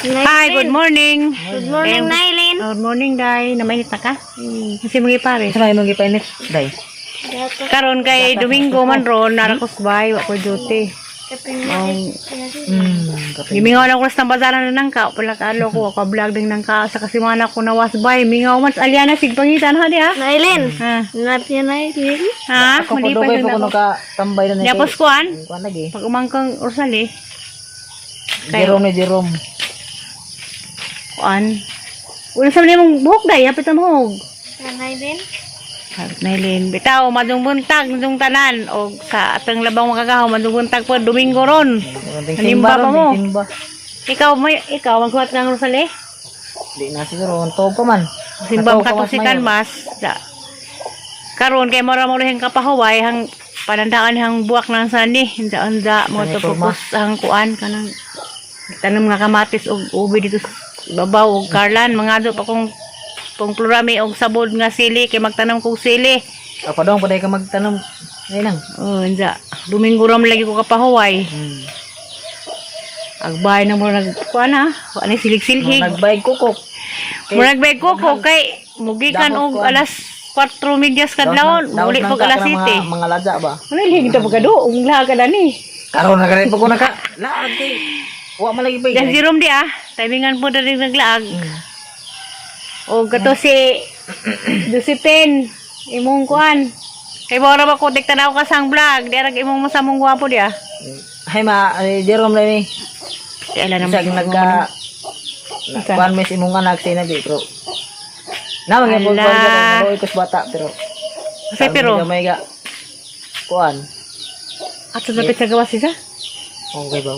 Hi, good morning. Good morning, Nailin. Good morning, Day. Namainit na ka? Kasi mga pare. Sa may mga painit, day. Karon kay Domingo man ron, narakosbay, wa ko duty. Gimingaw na ko sa bazaran na nangka, pala kaalo ko, ako vlog din nangka, sa kasimana ko nawasbay, mingaw man, aliana, sigpangitan ha diya? Nailin. Ha? Natin, Nailin. Ha? Ako po Mali pa dugay siya po ko nakatambay na Diya poskuan? Kuan lagi. Pag umangkang Rosali. Jerome ni Jerome. Kuan? Wala sa mong buhok day, hapit ang buhok. Nailin. Nailin, bitaw, madung buntag, madung tanan, o sa atang labang makagahaw, madung buntag po, Domingo ron. Halimba pa mo. Ikaw, magkuhat ng Rosali? Di na siguro, tawag pa man. Simba makatusikan mas. Karon kay mara mo rin kapahuway, hang panandaan hang buwak ng sani, handa mo to pupus hang kuan, kanang tanong nga kamatis o ubi dito babaw o karlan, mga do pa kung plurami og sabod nga sili kay magtanom kog sili. Apa dong paday ka magtanom. Ay nang. Oh, inja. Domingo ram lagi ko kapahuway. Agbay na mo nag kuan ha. Ani silig-silhig. Nagbayad kukok. Nagbay ko kay mugikan og alas 4 medyas kadlawon, uli pag alas 7. Mga ladya ba? Wala hindi kita pagkado, ung laha ka dani. Karon na ganito ko naka. Laag kay. Wa man lagi bay. Yan si Rom di timingan po dali naglaag. O gato si Dusipin, imong kuan. Kay bora ba ko tanaw ka sang vlog, di arag imong masamong gwapo di Hay ma, Jerome lang ni. Kailan Isang nagka kuan mes imong anak sinabi bro. Naman yung pagkuhan ko sa bata pero Kasi pero may ga kuan. ato dapat sa gawas isa. Okay ba?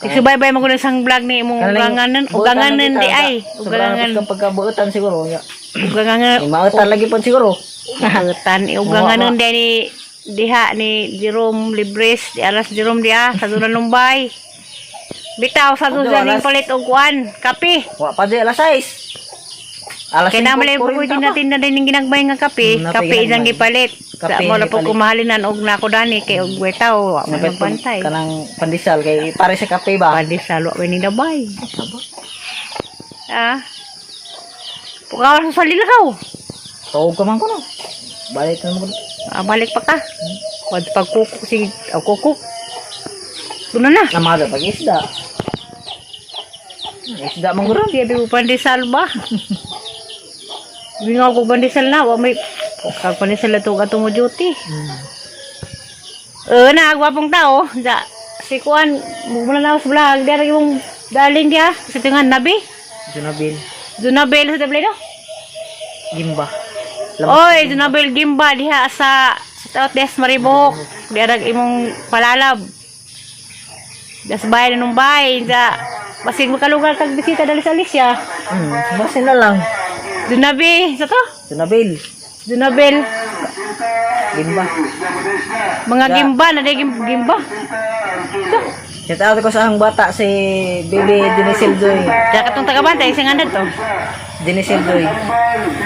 Igsubay-bay mo ko sang vlog ni imong uganganan, uganganan di ay. Uganganan kapag kabuutan siguro nya. Uganganan. Mautan lagi po siguro. Utan uganganan di ni diha ni Jerome Libres, di alas Jerome dia sa Dulan Lumbay. Bitaw sa Dulan ning palit og kuan, kape. Wa pa di alas 6. Alas Kaya naman po ko din natin na din ginagbay nga kape. Kape isang gipalit. Sa mo na po kumahalinan og nako dani kay og wetaw. Wa man pantay. Kanang pandesal kay pare sa kape ba? Pandesal wa ni dabay. Pukaw sa salilakaw. Tuog ka man ko no. Balik na mo. Balik pa ka. Wad pagkukuk si kukuk. Doon na. Namada pag isda. Isda man guro. Siya di pandesal ba? Bingaw ko pandesal na, wa may kag pandesal to ka mo duty. Na gwapong tao, da si kuan muna na sa vlog, dere yung daling dia sa tingan nabi. Junabel sa tablet do. Gimba. Oy, Junabel Gimba diha sa Des Maribohok. Dere imong palalab. Das bay nung bay, da basig makalugar kag bisita dali sa Alicia. Basin na lang. Junabi, sa to? Junabel. Gimba. Mga gimba, na di gimba. Shout out ko sa ang bata si Baby Dinisil Joy. Kaya katong tagabantay, isang andad to. Dinisil Joy.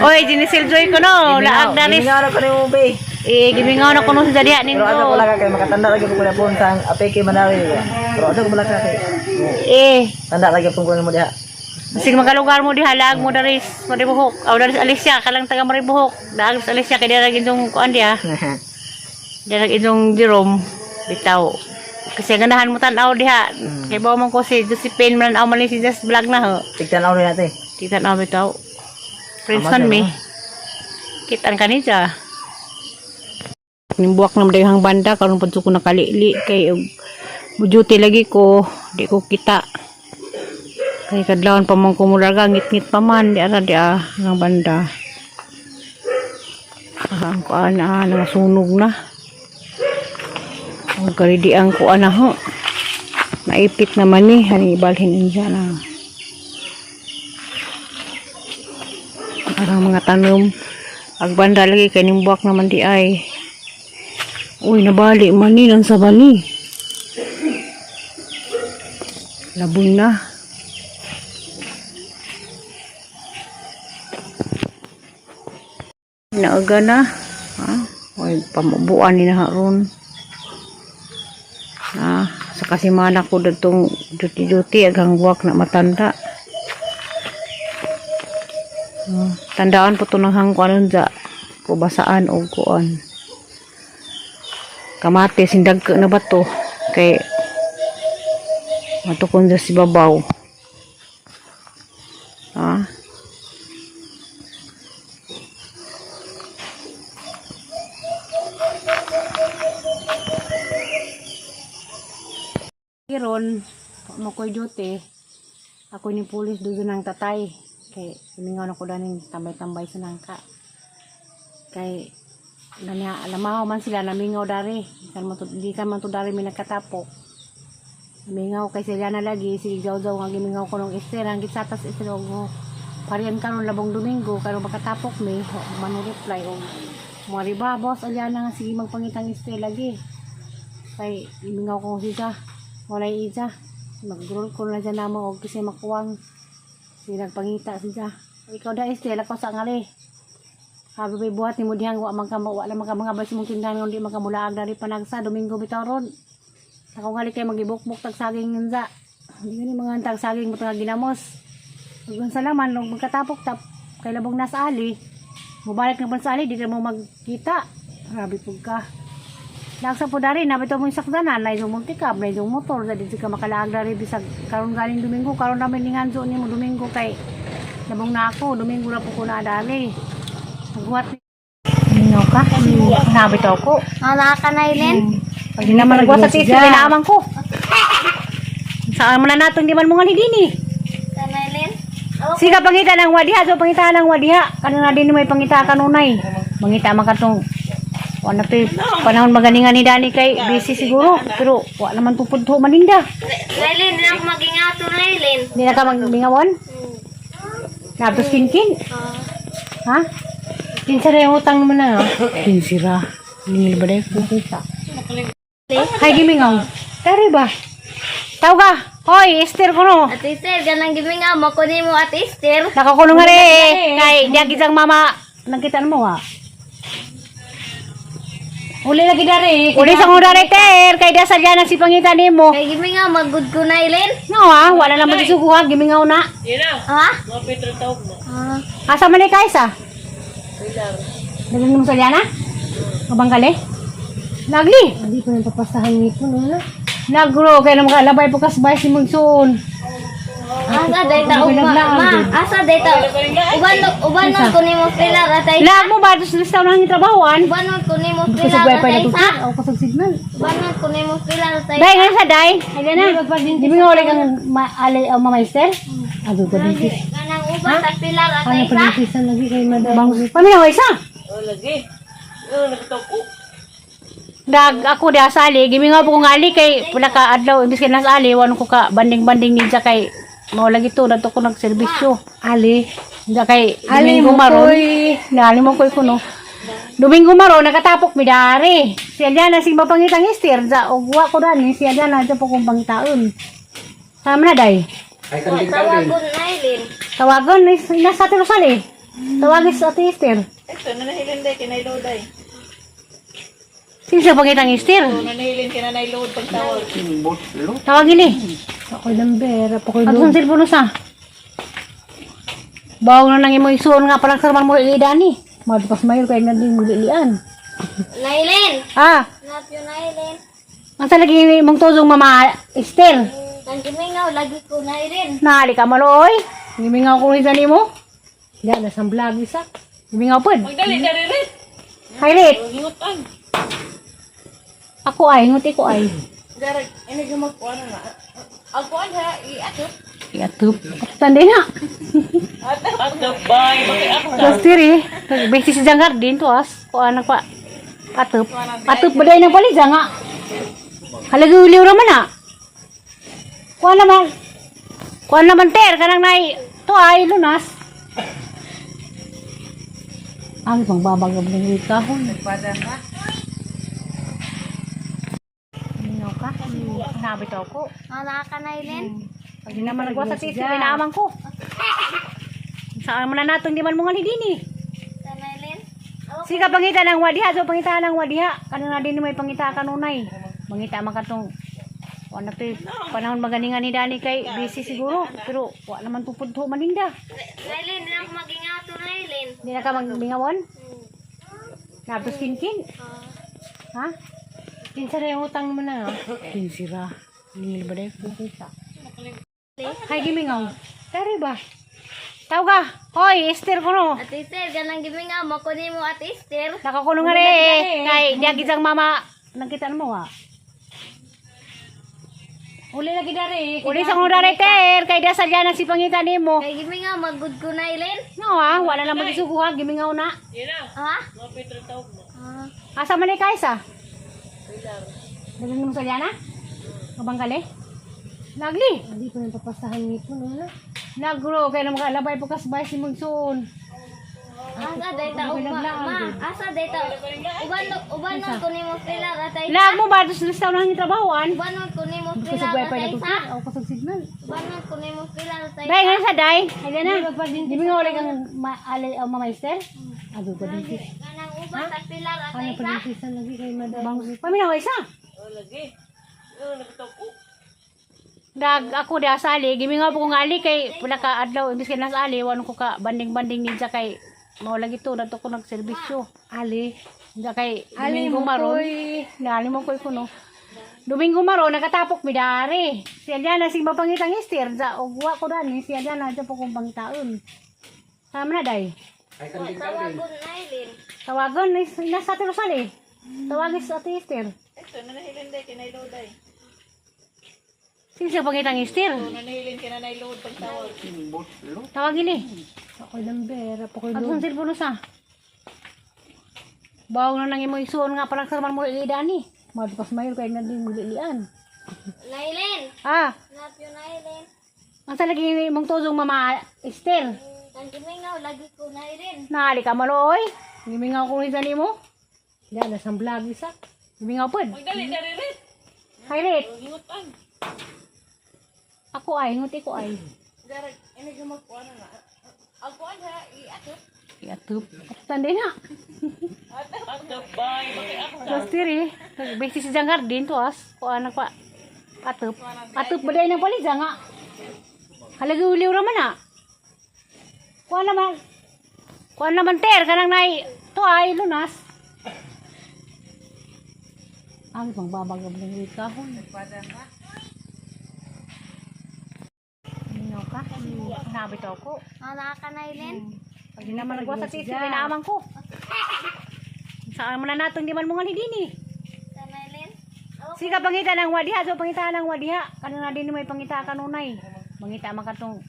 Oy, Dinisil Joy ko no, laag daris. Gimingaw na ko ni mo be. Gimingaw na ko no sa dadiha Pero ano ninyo. pala ka kay makatanda lagi ko pala po sa apeke Manawi. Pero ano ko pala ka kay. Tanda lagi po ko mo diha. Sige magalugar mo diha, laag mo daris Maribohok. Aw daris Alicia, kalang taga Maribohok. Daag sa Alicia kay dira gindong kuan diha. Dira gindong Jerome bitaw. Kasi ganahan mo tan-aw diha. Kay bawo man ko si Josephine man aw man si Just vlog na ho. Tigtan rin natin. Kita na bitaw. Princeton me. Kitaan ka niya. Nimbuak na madayang banda karon pud ko nakalili kay bujuti lagi ko, di ko kita. Kay kadlawon pa man ko mulaga ngit-ngit pa man di ara di ang banda. Ang kuan nasunog na. Ang karidi ang kuan na ho. Naipit naman ni hani balhin inja na. Parang mga tanom agbanda lagi kay nimbuak naman di ay. Uy, nabali man ni lang sa bani. Laboy na. Naaga na. Uy, pamubuan ni na haron. Sa Kasi mana ko datong duty-duty agang buwak na matanda. Tandaan po ito ng hangkuan sa kubasaan o kuan. Kamatis, hindag na ba to? Kay matukon sa si babaw. Ha? Kiron, mo ko'y duty. Ako ni pulis doon ng tatay. Kay humingaw na ko daning tambay-tambay sa nangka. Kay alamaw man sila namingaw dari. Di kan man to dari minagkatapok. Namingaw kay sila na lagi. Sige jaw-jaw nga gimingaw ko nung Esther. Ang gitsatas Esther o pariyan karon labong Domingo. Karon makatapok may manureply o mariba boss. Alyan na nga sige magpangitang Esther lagi. Kay imingaw ko siya. Walay isa. Mag-roll ko na dyan naman o kasi makuwang. Kasi nagpangita siya. Ikaw da Esther, ako sa ngali. Habi bay buhat ni mo dihang wala mga basi mong tindahan kundi makamulaag dari panagsa Domingo bitaw ron. Ako ngali kay magibukbuk tag saging nganza. Hindi ni mga tag saging mo ginamos. Ug salaman nung magkatapok tap kay labong nasa ali. Mubalik na pa sa ali di ka mo magkita. Grabe pug ka. Laksa po dari na bitaw mo sakdanan na yung multicab na yung motor dadi ka makalaag dari bisag karon galing Domingo karon namin ninganzo ni mo Domingo kay labong na ako Domingo na po ko na dali. Nagbuhat nino ka? Sabi to ko. Nakakanailin. Pag di naman nagbuhat sa titi, kailangan ko. Saan mo na natin, di man mo nga ligini. Kanailin. Siga pangita ng wadiha, so pangita ng wadiha. Kano na din may pangita kanunay. Mangita makatong wala to panahon maganingan ni Dani kay busy siguro. Pero wala naman pupudho maninda. Nailin, hindi na ako mag-ingato Nailin. Hindi na ka magbingawon? Nabtos kinkin? Ha? Kinsa na yung utang naman na. Kinsira. Hindi ba dahil kukita? Hay gimingaw. Tari ba? Tawag ka. Hoy, Esther ko no. At Esther, ganang gimingaw mo. Kunin mo at Esther. Nakakulong nga rin. Kay diag isang mama. Nagkita mo ha. Uli lagi dari. Uli sa mga dari ter. Kay dasal yan ang sipangitan ni mo. Kay gimingaw, mag-good ko Nailin. No ha. Wala naman isukuha. Gimingaw na. Ha? Asa man ni Kaisa? Dagang mo sa Liana? Kabangkali? Lagli? Hindi ko nang papasahan nito na. Nagro, kaya na makalabay po kasbay si Mugsoon. Asa data ma. Asa data. Uban nun kunin mo pilar atay. Lag mo ba? Tapos listaw na ang trabahoan? Uban nun kunin mo pilar Kasabay pa atay na sa. ako kasag signal. Uban nun kunin mo pilar atay. Day, nga sa day? Ay, na. Di mo nga ulit kang mamaister? Ado ko din sis. Ganang uban sa pilar Ano atay pa sa. din sisan lagi kay madam. Paminaw isa? Lagi. Nagtaw ko. Dag ako di asali, gimingaw po kong ali kay pula ka adlaw imbis kay nas ali wano ko ka banding-banding ninja kay mao lagi to nato ko nagserbisyo. Ali, da kay Domingo maron. Nali mo koy kuno. Domingo maron nakatapok mi dari. Siya diyan na sing mapangitang Esther za ogwa ko dani siya diyan na po kong pangitaon. Sama na day. Ay kanding-kanding. Tawagon Nailin. Tawagon nasa tiro sali. Tawagis sa Ate Esther. Ito, nanahilin day, kinay-load ay. Sino siya pangitang Esther? Nanahilin, kinanay-load pagtawag. Tawagin eh. Ako'y lambera, ako'y doon. At sa cellphone sa? Bawang na nang imo isuon nga palang sarman mo iidani. Madapas mayor kaya na din mulilian. Nailin. Ah, Not you Nailin. ang sa lagi mong tuzong mama Esther. Nang gimingaw lagi ko Nailin. Nali ka maloy. Gimingaw ko rin sa nimo. Yan, nasang vlog isa. Gimingaw po. Magdali, dari rin. Highlight. Gingutan. Ako ay, nguti ko ay. Dari, ini gumagkuha na na. Ako ha, i-atop. Yatup. Tanda na. Atop, bye. Makiakta. Tapos tiri. Besi si Jangar din to as. Kung anak pa. Atup. Atup baday ng palisa nga. Halagi-uliw raman na. Kuha naman ter. Kanang nai. To ay lunas. Ang pang babagab ng ikahon. Nagpada ka. Ano ka? Sabi to ako. Nakakanailin. Pag di naman nagwa sa titi, pinaaman ko. Saan mo na natin, di man mo nga ligini. Nailin. Siga pangita ng wadiha, so pangita ng wadiha. Kano na din may pangita kanunay. Mangita makatong Wala pa panahon maganingan ni Dani kay busy siguro. Pero wala naman pupudto maninda. Nailin, hindi na ako mag-ingato, Nailin. Hindi na ka magbingawon? Napos kinkin? Ha? Kinsa na yung utang mo na? Kinsira. Hindi ba dahil kukita? Hay, gimingaw. Tari ba? Tawag ka. Hoy, Esther ko no. Ate Esther, ganang gibing nga, makunin mo Ate Esther. Nakakulong nga rin. Kay, diagis ang mama. Nakita mo ha? Uli lagi dari. Uli sa kong director. Kay dasa dyan ang si pangitan ni mo. Kay gibing nga, mag-good ko, Nailin. No ha? Wala lang magisukuha. Gimingaw na. Yan na. Ha? Mga Petro tawag mo. Asa man ni Kaisa? Dagang mo sa Liana? Abang kali? Nagli. Hindi ko nang papasahan nito. Nagro. Kaya naman kalabay po kasbay si Mugson. Asa data ma, asa data. Uban nun ko nimo pilar atay. Lag mo ba? Tapos listaw na ang trabahoan. Uban nun ko nimo Kasi pilar wifi na atay ito. sa. Ako kasag signal. Uban nun ko nimo pilar atay. Day, ngayon sa day. Ay, na. Di mo nga ulit kang mamaister? Ado ka din. Kanang uban sa pilar atay sa. Pag-isisan lagi kay madabang. Paminaw isa. Oh, lagi. Nagtaw ko. Dag ako di asali. Gimingaw po kong ali kay pula ka adlaw. Imbis kay nasa ali. Wano ko ka banding-banding ninja kay mao lagi to. Nato ko nagserbisyo. Ali. Hindi kay Domingo Maron. Ali mo ko no. Domingo Maron, nakatapok mi dari. Siya dyan na si mapangitang istir. Ugwa ko dani. Siya dyan na dyan po kong pangitaon. Sama na day. Tawagon Nailin. Tawagan. Nasa Ate Rosali. Tawagin sa Ate Istir. Ito, nanahilin day. Kinaiload day. Sino siya pangitang istir? Nanahilin kinanaiload pagtawag. Tawagin eh. Ako number. Ako At kung silpo sa. Bawang na nang imo isuon nga parang sarman mo ilidani. Magpas mayo kay nga din mulilian. Nailin. Ah, Napyo Nailin. ang talagi mong tuzong mama Esther. Kang gibing nga, lagi ko Nailin. Naali ka maloy. Gimingaw ko rin nimo. Yan, nasang vlog isa. Gimingaw pod. Magdali, dari rin. Highlight. Hingutan. Ako ay, nguti ko ay. Dari, ini gumagkuha na nga. Ako ha, i-atop. Iatup. Tanda na. Atop, bye. Bakit ako? Plastiri. Besi si Jangar din to as. Ko anak pa. Atup. Atup baday ng palidya nga. Halagi uliw raman na. Kuha naman ter. Kanang nai. To ay lunas. Ang pang babagab ng ikahon. Ano ka? Nabi to ako. Naka Nailin. Pag di naman nagwasa si Isip, inaamang ko. Saan mo na natin di man mo nga lidini. Sa Nailin. Sige pangita ng wadiha, so pangita ng wadiha. Kano na din may pangita kanunay. Mangita makatong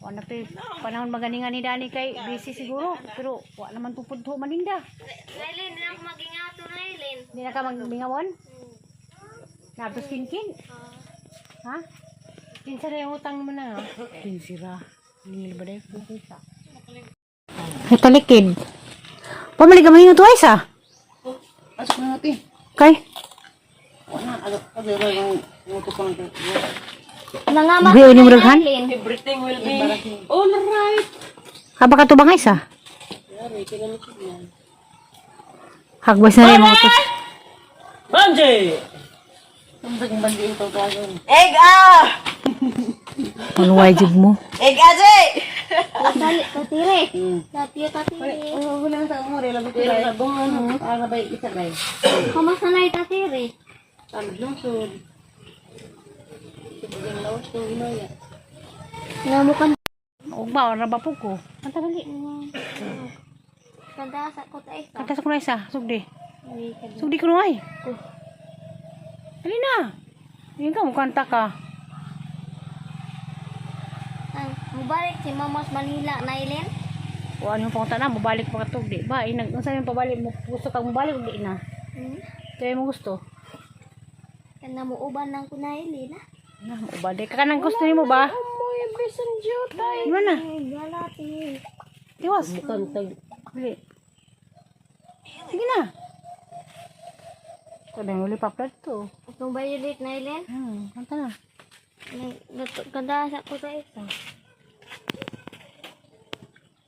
wala pa panahon maganingan ni Dani kay busy siguro. Pero wala naman pupudto maninda. Nailin, hindi na ako mag-ingato Nailin. Hindi na ka magbingawon? Napos kinkin? Ha? Kinsa na yung utang mo na. Kinsira. Hindi ba dahil kukita? Ay talikid. Pamaligamay nga to ay sa? Asok na natin. Kay? Nangamak Buhi ni muraghan? Everything will be all right. Haba ka to bangay sa? Hagbas na rin mga to. Banji! Egg ah! Ang wajib mo. Egg aje! Tatire. Tatire, tatire. Wala sa umore labi ko ay bungan para bay isa bay. Kamasanay tatire. Lungsod. Sigurang lawas ko inoya. Namukan. Huwag ba? Wala ba po ko? Ang tagali. Kada sa ko tayo. Katas ko na isa. Sugdi. Sugdi ko na ay. Dali na. Hindi ka mukanta ka. Mubalik si Mamos Manila, Nailin. O ano pang tanah, mabalik pa ka to. Di ba? Kung saan yung pabalik mo, gusto kang mabalik, di na. Kaya mo gusto. Kana mo uban ng kunailin, ha? Na, mabalik ka nang gusto mo ba? Amoy, besan diyot, ay. Di ba na? Galati. Tiwas. Dali. Sige na. Ito na yung ulipaplat to. Itong violet, Nailin. Kanta na. Kada sa ko tayo.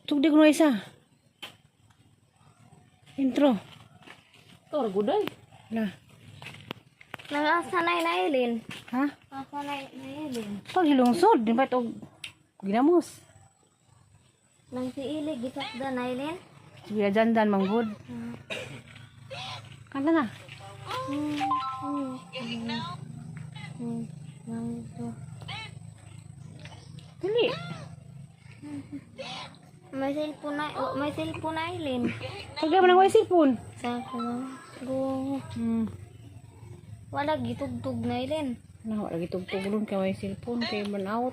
Sugdi ko na isa. Intro. Tor guday. Na. Nangasa na Nailin. Ha? Asa na Nailin. Pag hilungsod, di ba ito ginamos? Nang si Ilig, gisakda Nailin. Sige, jandan, manggod. Kanta na. Dili. May cellphone na Nailin. Pag mo nang may cellphone. Sa go. Wala gitugtog Nailin. Wala, lagi tugtog doon kay may cellphone, kay man out.